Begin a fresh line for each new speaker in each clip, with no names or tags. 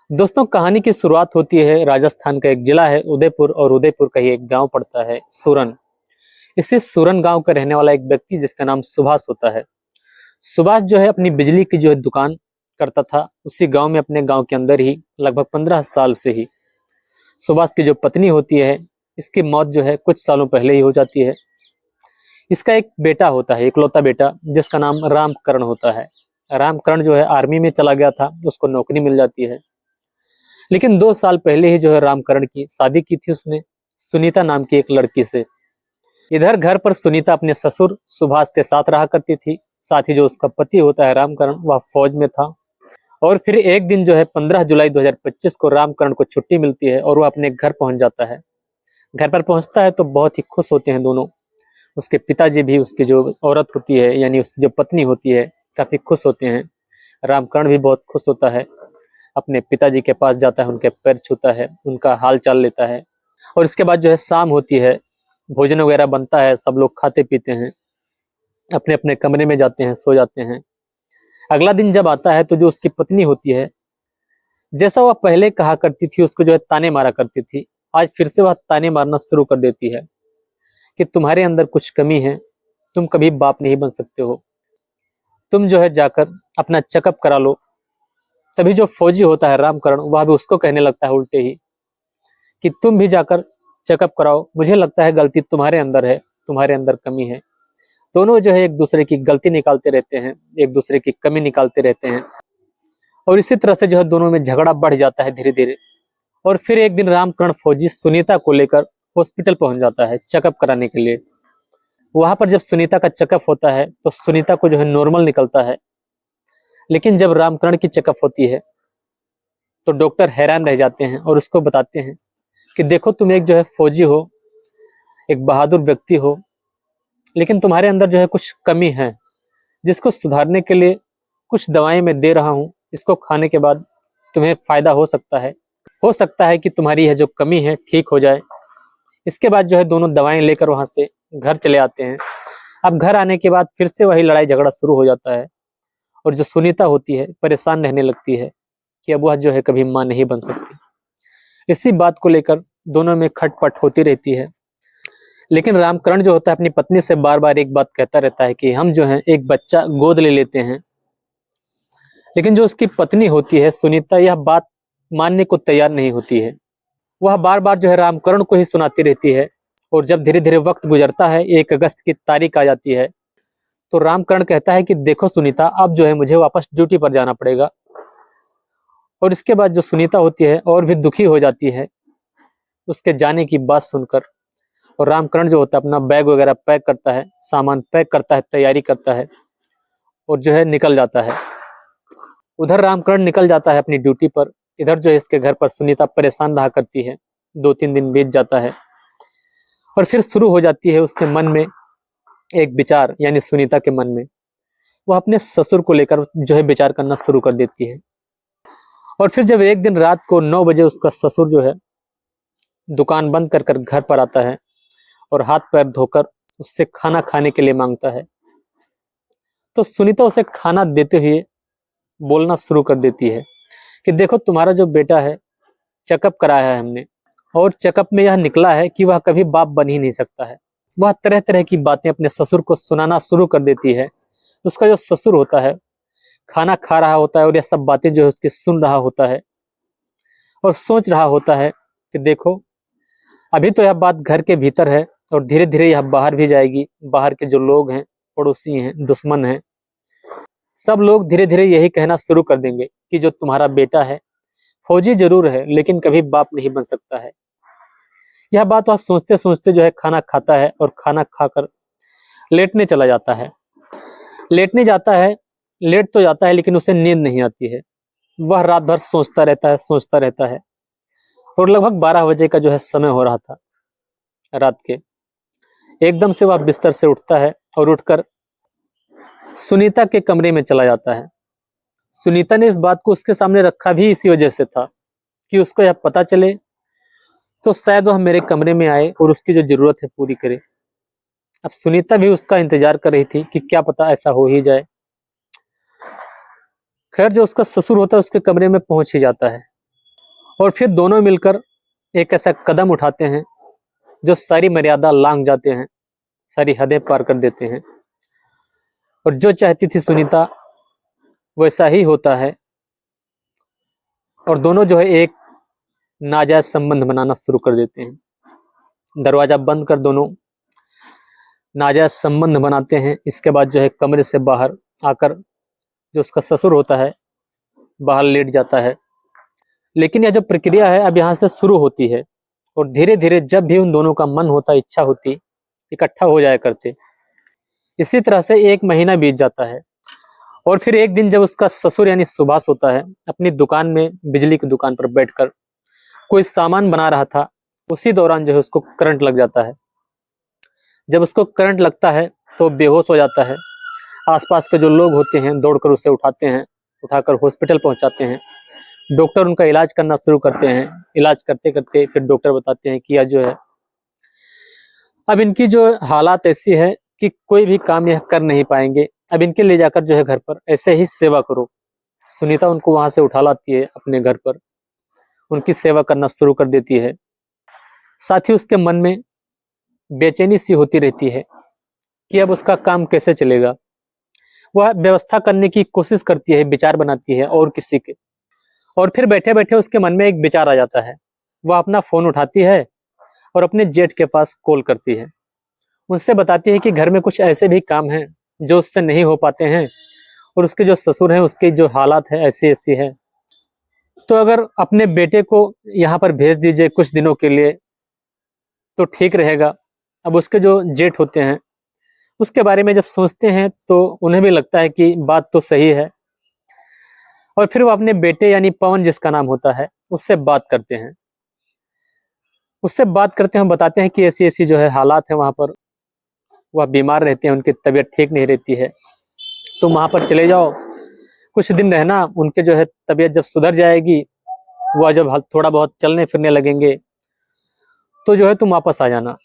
दोस्तों, कहानी की शुरुआत होती है राजस्थान का एक जिला है उदयपुर, और उदयपुर का ही एक गांव पड़ता है सूरन। इसी सूरन गांव का रहने वाला एक व्यक्ति जिसका नाम सुभाष होता है। सुभाष जो है अपनी बिजली की जो है दुकान करता था उसी गांव में, अपने गांव के अंदर ही लगभग 15 साल से ही। सुभाष की जो पत्नी होती है, इसकी मौत जो है कुछ सालों पहले ही हो जाती है। इसका एक बेटा होता है, इकलौता बेटा, जिसका नाम रामकरण होता है। रामकरण जो है आर्मी में चला गया था, उसको नौकरी मिल जाती है। लेकिन 2 साल पहले ही जो है रामकरण की शादी की थी उसने सुनीता नाम की एक लड़की से। इधर घर पर सुनीता अपने ससुर सुभाष के साथ रहा करती थी। साथ ही जो उसका पति होता है रामकरण, वह फौज में था। और फिर एक दिन जो है 15 जुलाई 2025 को रामकरण को छुट्टी मिलती है और वह अपने घर पहुंच जाता है। घर पर पहुंचता है तो बहुत ही खुश होते हैं दोनों। उसके पिताजी भी, उसकी जो औरत होती है यानी उसकी जो पत्नी होती है, काफी खुश होते हैं। रामकरण भी बहुत खुश होता है, अपने पिताजी के पास जाता है, उनके पैर छूता है, उनका हाल चाल लेता है। और इसके बाद जो है शाम होती है, भोजन वगैरह बनता है, सब लोग खाते पीते हैं, अपने अपने कमरे में जाते हैं, सो जाते हैं। अगला दिन जब आता है तो जो उसकी पत्नी होती है, जैसा वह पहले कहा करती थी, उसको जो है ताने मारा करती थी, आज फिर से वह ताने मारना शुरू कर देती है कि तुम्हारे अंदर कुछ कमी है, तुम कभी बाप नहीं बन सकते हो, तुम जो है जाकर अपना चेकअप करा लो। तभी जो फौजी होता है रामकरण, वह भी उसको कहने लगता है उल्टे ही कि तुम भी जाकर चेकअप कराओ, मुझे लगता है गलती तुम्हारे अंदर है, तुम्हारे अंदर कमी है। दोनों जो है एक दूसरे की गलती निकालते रहते हैं, एक दूसरे की कमी निकालते रहते हैं। और इसी तरह से जो है दोनों में झगड़ा बढ़ जाता है धीरे धीरे। और फिर एक दिन रामकरण फौजी सुनीता को लेकर हॉस्पिटल पहुंच जाता है चेकअप कराने के लिए। वहां पर जब सुनीता का चेकअप होता है तो सुनीता को जो है नॉर्मल निकलता है। लेकिन जब रामकरण की चेकअप होती है तो डॉक्टर हैरान रह जाते हैं और उसको बताते हैं कि देखो, तुम एक जो है फौजी हो, एक बहादुर व्यक्ति हो, लेकिन तुम्हारे अंदर जो है कुछ कमी है, जिसको सुधारने के लिए कुछ दवाएं मैं दे रहा हूँ। इसको खाने के बाद तुम्हें फायदा हो सकता है कि तुम्हारी यह जो कमी है ठीक हो जाए। इसके बाद जो है दोनों दवाएं लेकर वहां से घर चले आते हैं। अब घर आने के बाद फिर से वही लड़ाई झगड़ा शुरू हो जाता है। और जो सुनीता होती है परेशान रहने लगती है कि अब वह जो है कभी मां नहीं बन सकती। इसी बात को लेकर दोनों में खटपट होती रहती है। लेकिन रामकरण जो होता है अपनी पत्नी से बार बार एक बात कहता रहता है कि हम जो है एक बच्चा गोद ले लेते हैं। लेकिन जो उसकी पत्नी होती है सुनीता, यह बात मानने को तैयार नहीं होती है। वह बार बार जो है रामकरण को ही सुनाती रहती है। और जब धीरे धीरे वक्त गुजरता है, 1 अगस्त की तारीख आ जाती है, तो रामकरण कहता है कि देखो सुनीता, अब जो है मुझे वापस ड्यूटी पर जाना पड़ेगा। और इसके बाद जो सुनीता होती है और भी दुखी हो जाती है उसके जाने की बात सुनकर। और रामकरण जो होता है अपना बैग वगैरह पैक करता है, सामान पैक करता है, तैयारी करता है और जो है निकल जाता है। उधर रामकरण निकल जाता है अपनी ड्यूटी पर। इधर जो है इसके घर पर सुनीता परेशान रहा करती है। 2-3 दिन बीत जाता है और फिर शुरू हो जाती है उसके मन में एक विचार, यानी सुनीता के मन में वह अपने ससुर को लेकर जो है विचार करना शुरू कर देती है। और फिर जब एक दिन रात को 9 बजे उसका ससुर जो है दुकान बंद कर कर घर पर आता है और हाथ पैर धोकर उससे खाना खाने के लिए मांगता है, तो सुनीता उसे खाना देते हुए बोलना शुरू कर देती है कि देखो, तुम्हारा जो बेटा है, चेकअप कराया है हमने, और चेकअप में यह निकला है कि वह कभी बाप बन ही नहीं सकता है। वह तरह तरह की बातें अपने ससुर को सुनाना शुरू कर देती है। उसका जो ससुर होता है खाना खा रहा होता है और यह सब बातें जो है उसकी सुन रहा होता है और सोच रहा होता है कि देखो, अभी तो यह बात घर के भीतर है और धीरे धीरे यह बाहर भी जाएगी। बाहर के जो लोग हैं, पड़ोसी हैं, दुश्मन हैं, सब लोग धीरे धीरे यही कहना शुरू कर देंगे कि जो तुम्हारा बेटा है फौजी जरूर है लेकिन कभी बाप नहीं बन सकता है। यह बात वह सोचते सोचते जो है खाना खाता है और खाना खाकर लेटने चला जाता है। लेटने जाता है, लेट तो जाता है लेकिन उसे नींद नहीं आती है। वह रात भर सोचता रहता है और लगभग 12 बजे का जो है समय हो रहा था रात के। एकदम से वह बिस्तर से उठता है और उठकर सुनीता के कमरे में चला जाता है। सुनीता ने इस बात को उसके सामने रखा भी इसी वजह से था कि उसको यह पता चले तो शायद वह मेरे कमरे में आए और उसकी जो जरूरत है पूरी करे। अब सुनीता भी उसका इंतजार कर रही थी कि क्या पता ऐसा हो ही जाए। खैर, जो उसका ससुर होता है उसके कमरे में पहुंच ही जाता है और फिर दोनों मिलकर एक ऐसा कदम उठाते हैं जो सारी मर्यादा लांघ जाते हैं, सारी हदें पार कर देते हैं। और जो चाहती थी सुनीता वैसा ही होता है, और दोनों जो है एक नाजायज संबंध बनाना शुरू कर देते हैं। दरवाजा बंद कर दोनों नाजायज संबंध बनाते हैं। इसके बाद जो है कमरे से बाहर आकर जो उसका ससुर होता है बाहर लेट जाता है। लेकिन यह जो प्रक्रिया है अब यहाँ से शुरू होती है, और धीरे धीरे जब भी उन दोनों का मन होता, इच्छा होती, इकट्ठा हो जाया करते। इसी तरह से 1 महीना बीत जाता है, और फिर एक दिन जब उसका ससुर यानी सुभाष होता है अपनी दुकान में, बिजली की दुकान पर बैठकर कोई सामान बना रहा था, उसी दौरान जो है उसको करंट लग जाता है। जब उसको करंट लगता है तो बेहोश हो जाता है। आसपास के जो लोग होते हैं दौड़कर उसे उठाते हैं, उठाकर हॉस्पिटल पहुंचाते हैं। डॉक्टर उनका इलाज करना शुरू करते हैं। इलाज करते करते फिर डॉक्टर बताते हैं कि यह जो है अब इनकी जो हालात ऐसी है कि कोई भी काम यह कर नहीं पाएंगे, अब इनके ले जाकर जो है घर पर ऐसे ही सेवा करो। सुनीता उनको वहां से उठा लाती है अपने घर पर, उनकी सेवा करना शुरू कर देती है। साथ ही उसके मन में बेचैनी सी होती रहती है कि अब उसका काम कैसे चलेगा। वह व्यवस्था करने की कोशिश करती है, विचार बनाती है और किसी के, और फिर बैठे बैठे उसके मन में एक विचार आ जाता है। वह अपना फोन उठाती है और अपने जेठ के पास कॉल करती है। उनसे बताती है कि घर में कुछ ऐसे भी काम हैं जो उससे नहीं हो पाते हैं, और उसके जो ससुर हैं उसकी जो हालात है ऐसी ऐसी है, तो अगर अपने बेटे को यहाँ पर भेज दीजिए कुछ दिनों के लिए तो ठीक रहेगा। अब उसके जो जेठ होते हैं उसके बारे में जब सोचते हैं तो उन्हें भी लगता है कि बात तो सही है, और फिर वो अपने बेटे यानी पवन जिसका नाम होता है उससे बात करते हैं। उससे बात करते हैं, बताते हैं कि ऐसी ऐसी जो है हालात है वहाँ पर, वह बीमार रहते हैं, उनकी तबीयत ठीक नहीं रहती है, तुम वहाँ पर चले जाओ, कुछ दिन रहना, उनके जो है तबीयत जब सुधर जाएगी, वह जब थोड़ा बहुत चलने फिरने लगेंगे तो जो है तुम वापस आ जाना।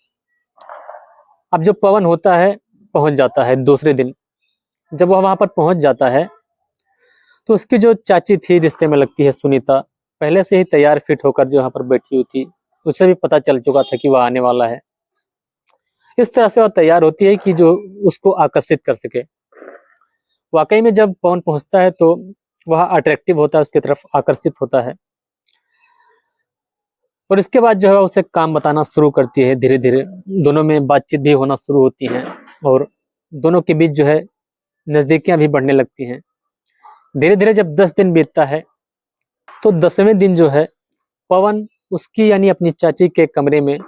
अब जो पवन होता है पहुंच जाता है दूसरे दिन। जब वह वहां पर पहुंच जाता है तो उसकी जो चाची थी रिश्ते में लगती है सुनीता, पहले से ही तैयार फिट होकर जो यहाँ पर बैठी हुई थी, उसे भी पता चल चुका था कि वह आने वाला है। इस तरह से वह तैयार होती है कि जो उसको आकर्षित कर सके। वाकई में जब पवन पहुंचता है तो वह अट्रैक्टिव होता है, उसकी तरफ आकर्षित होता है, और इसके बाद जो है उसे काम बताना शुरू करती है। धीरे धीरे दोनों में बातचीत भी होना शुरू होती है, और दोनों के बीच जो है नजदीकियां भी बढ़ने लगती हैं। धीरे धीरे जब 10 दिन बीतता है तो 10वें दिन जो है पवन उसकी यानी अपनी चाची के कमरे में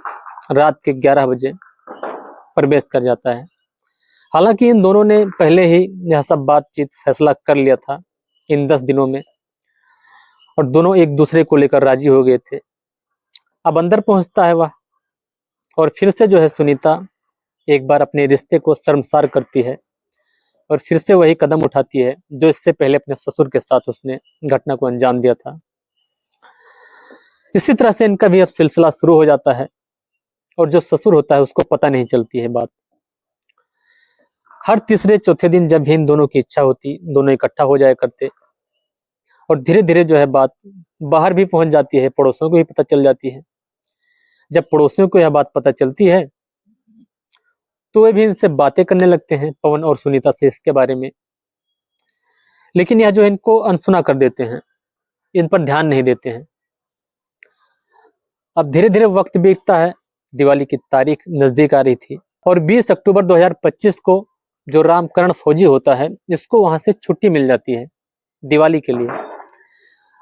रात के 11 बजे प्रवेश कर जाता है। हालांकि इन दोनों ने पहले ही यह सब बातचीत फैसला कर लिया था इन 10 दिनों में, और दोनों एक दूसरे को लेकर राजी हो गए थे। अब अंदर पहुंचता है वह, और फिर से जो है सुनीता एक बार अपने रिश्ते को शर्मसार करती है, और फिर से वही कदम उठाती है जो इससे पहले अपने ससुर के साथ उसने घटना को अंजाम दिया था। इसी तरह से इनका भी अब सिलसिला शुरू हो जाता है, और जो ससुर होता है उसको पता नहीं चलती है बात। हर तीसरे चौथे दिन जब भी इन दोनों की इच्छा होती, दोनों इकट्ठा हो जाया करते, और धीरे धीरे जो है बात बाहर भी पहुंच जाती है, पड़ोसियों को भी पता चल जाती है। जब पड़ोसियों को यह बात पता चलती है तो वे भी इनसे बातें करने लगते हैं, पवन और सुनीता से, इसके बारे में। लेकिन यह जो इनको अनसुना कर देते हैं, इन पर ध्यान नहीं देते हैं। अब धीरे धीरे वक्त बीतता है, दिवाली की तारीख नजदीक आ रही थी, और 20 अक्टूबर 2025 को जो रामकरण फौजी होता है इसको वहां से छुट्टी मिल जाती है दिवाली के लिए।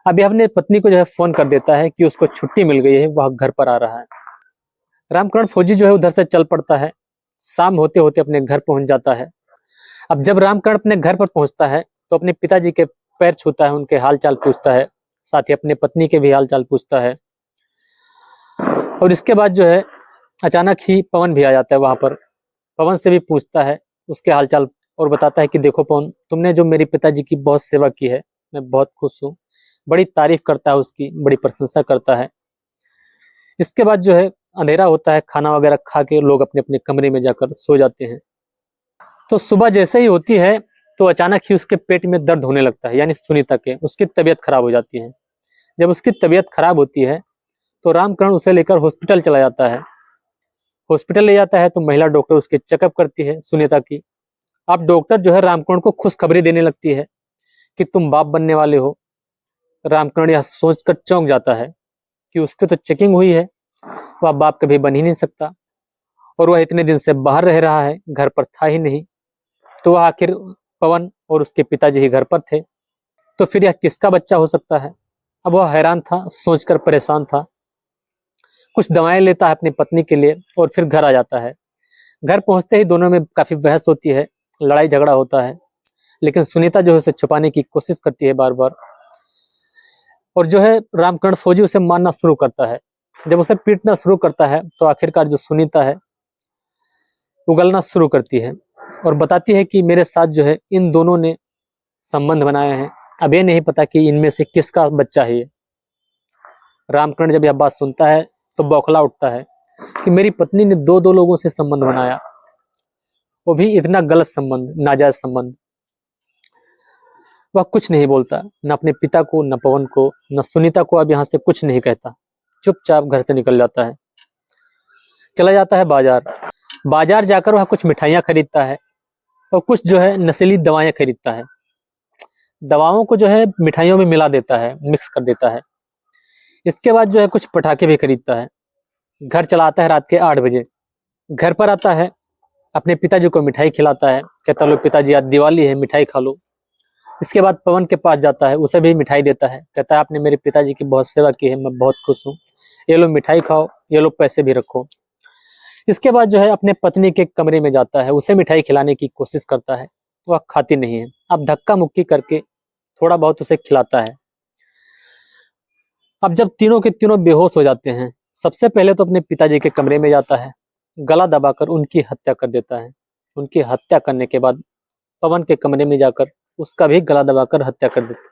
अब यह अपने पत्नी को जो है फोन कर देता है कि उसको छुट्टी मिल गई है, वह घर पर आ रहा है। रामकरण फौजी जो है उधर से चल पड़ता है, शाम होते होते अपने घर पहुंच जाता है। अब जब रामकरण अपने घर पर पहुंचता है तो अपने पिताजी के पैर छूता है, उनके हालचाल पूछता है, साथ ही अपने पत्नी के भी हालचाल पूछता है। और इसके बाद जो है अचानक ही पवन भी आ जाता है वहां पर। पवन से भी पूछता है उसके हालचाल, और बताता है कि देखो पवन, तुमने जो मेरे पिताजी की बहुत सेवा की है, मैं बहुत खुश हूँ। बड़ी तारीफ करता है उसकी, बड़ी प्रशंसा करता है। इसके बाद जो है अंधेरा होता है, खाना वगैरह खा के लोग अपने अपने कमरे में जाकर सो जाते हैं। तो सुबह जैसे ही होती है तो अचानक ही उसके पेट में दर्द होने लगता है, यानी सुनीता के, उसकी तबीयत खराब हो जाती है। जब उसकी तबीयत खराब होती है तो रामकरण उसे लेकर हॉस्पिटल चला जाता है। हॉस्पिटल ले जाता है तो महिला डॉक्टर उसके चेकअप करती है सुनीता की। अब डॉक्टर जो है रामकरण को खुशखबरी देने लगती है कि तुम बाप बनने वाले हो। रामकरण यह सोचकर चौंक जाता है कि उसकी तो चेकिंग हुई है, वह बाप कभी बन ही नहीं सकता और वह इतने दिन से बाहर रह रहा है, घर पर था ही नहीं। तो वह आखिर पवन और उसके पिताजी ही घर पर थे, तो फिर यह किसका बच्चा हो सकता है। अब वह हैरान था, सोचकर परेशान था। कुछ दवाएं लेता है अपनी पत्नी के लिए और फिर घर आ जाता है। घर पहुंचते ही दोनों में काफी बहस होती है, लड़ाई झगड़ा होता है, लेकिन सुनीता जो है उसे छुपाने की कोशिश करती है बार बार। और जो है रामकरण फौजी उसे मारना शुरू करता है। जब उसे पीटना शुरू करता है तो आखिरकार जो सुनीता है उगलना शुरू करती है और बताती है कि मेरे साथ जो है इन दोनों ने संबंध बनाए हैं, अब ये नहीं पता कि इनमें से किसका बच्चा है ये। रामकरण जब यह बात सुनता है तो बौखला उठता है कि मेरी पत्नी ने दो दो लोगों से संबंध बनाया, वो भी इतना गलत संबंध, नाजायज संबंध। वह कुछ नहीं बोलता, न अपने पिता को, न पवन को, न सुनीता को। अब यहाँ से कुछ नहीं कहता, चुपचाप घर से निकल जाता है। चला जाता है बाजार। बाजार जाकर वह कुछ मिठाइयाँ खरीदता है और कुछ जो है नशीली दवाएं खरीदता है। दवाओं को जो है मिठाइयों में मिला देता है, मिक्स कर देता है। इसके बाद जो है कुछ पटाखे भी खरीदता है। घर चला आता है रात के 8 बजे। घर पर आता है, अपने पिताजी को मिठाई खिलाता है, कहता लो पिताजी आज दिवाली है, मिठाई खा लो। इसके बाद पवन के पास जाता है, उसे भी मिठाई देता है, कहता है आपने मेरे पिताजी की बहुत सेवा की है, मैं बहुत खुश हूँ, ये लो मिठाई खाओ, ये लो पैसे भी रखो। इसके बाद जो है अपने पत्नी के कमरे में जाता है, उसे मिठाई खिलाने की कोशिश करता है, वह खाती नहीं है। अब धक्का मुक्की करके थोड़ा बहुत उसे खिलाता है। अब जब तीनों के तीनों बेहोश हो जाते हैं, सबसे पहले तो अपने पिताजी के कमरे में जाता है, गला दबाकर उनकी हत्या कर देता है। उनकी हत्या करने के बाद पवन के कमरे में जाकर उसका भी गला दबाकर हत्या कर देता है।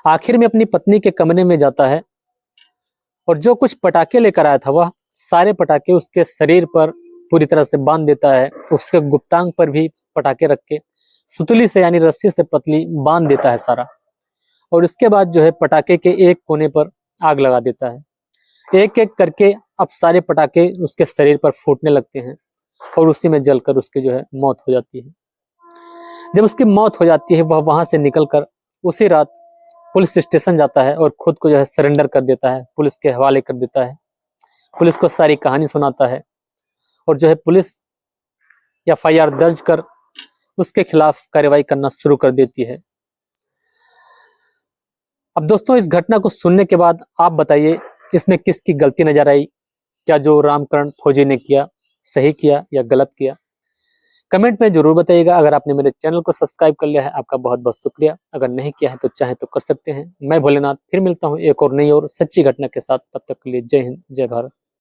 आखिर में अपनी पत्नी के कमरे में जाता है और जो कुछ पटाखे लेकर आया था वह सारे पटाखे उसके शरीर पर पूरी तरह से बांध देता है। उसके गुप्तांग पर भी पटाखे रख के सुतली से यानी रस्सी से पतली बांध देता है सारा। और इसके बाद जो है पटाखे के एक कोने पर आग लगा देता है। एक एक करके अब सारे पटाखे उसके शरीर पर फूटने लगते हैं और उसी में जलकर उसकी जो है मौत हो जाती है। जब उसकी मौत हो जाती है वह वहां से निकलकर उसी रात पुलिस स्टेशन जाता है और खुद को जो है सरेंडर कर देता है, पुलिस के हवाले कर देता है। पुलिस को सारी कहानी सुनाता है और जो है पुलिस एफआईआर दर्ज कर उसके खिलाफ कार्रवाई करना शुरू कर देती है। अब दोस्तों इस घटना को सुनने के बाद आप बताइए इसमें किसकी गलती नजर आई? क्या जो रामकरण फौजी ने किया सही किया या गलत किया? कमेंट में जरूर बताइएगा। अगर आपने मेरे चैनल को सब्सक्राइब कर लिया है आपका बहुत बहुत शुक्रिया, अगर नहीं किया है तो चाहे तो कर सकते हैं। मैं भोलेनाथ फिर मिलता हूँ एक और नई और सच्ची घटना के साथ, तब तक के लिए जय हिंद, जय भारत।